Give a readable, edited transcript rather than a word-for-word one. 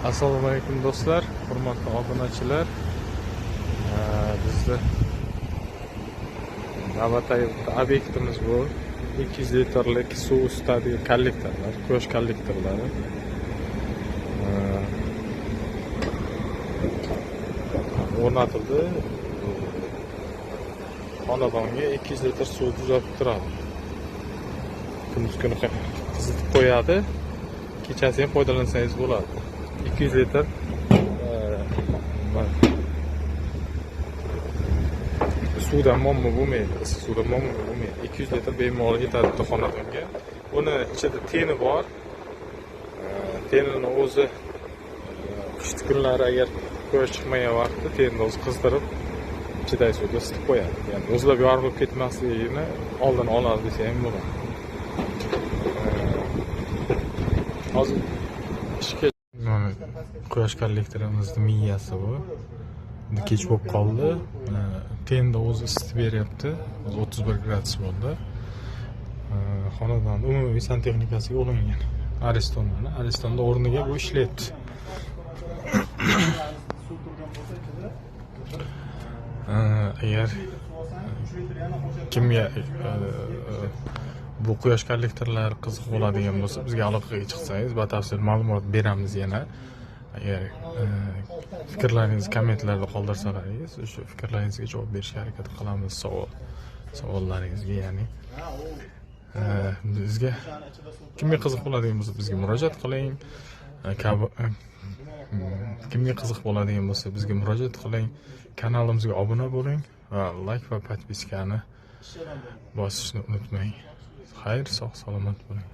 Assalomu alaykum do'stlar, hurmatli obunachilar. Bizda navbatdagi obyektimiz bu 200 litrlik suv isitadigan kollektorlar, quyosh kollektorlari. O'rnatildi. Xonadonga 200 litr suv uzatib turadi. Kunduz kuni qizitib qo'yadi. Kechasi ham foydalansangiz bo'ladi. 200 litr suvdan muammo bo'lmaydi, issiq suvdan muammo bo'lmaydi. 200 litr bemalol yetadi xonadonga. Buni ichida teni bor. Tenini o'zi qish kunlari agar quyosh chiqmagan vaqtda tenini o'zi qizdirib ichidagi suvda isitib qo'yadi. Ya'ni o'zlab yorilib ketmasligini oldin oladi desa ham bo'ladi. Hozir ishga quyosh kollektorimizning miyasi bu. Kech bo'lib qoldi. Tenda o'zi isitib beryapti. 31 gradus bo'ldi. Xonadonning umumiy santexnikasiga ulangan. Aristonda o'rniga bu ishlayapti. Agar kimga bu quyosh kollektorlari qiziq bo'ladigan bo'lsa, bizga aloqaga chiqsangiz, batafsil ma'lumot beramiz yana. Agar fikrlaringizni kommentlarda qoldirsalaringiz, o'sha fikrlaringizga javob berishga harakat qilamiz savollaringizga, ya'ni bizga kimga qiziq bo'ladigan bo'lsa bizga murojaat qiling. Kimga qiziq bo'ladigan bo'lsa bizga murojaat qiling. Kanalimizga obuna bo'ling va like va podpiskani bosishni unutmang. Xayr, sog' salomat bo'ling.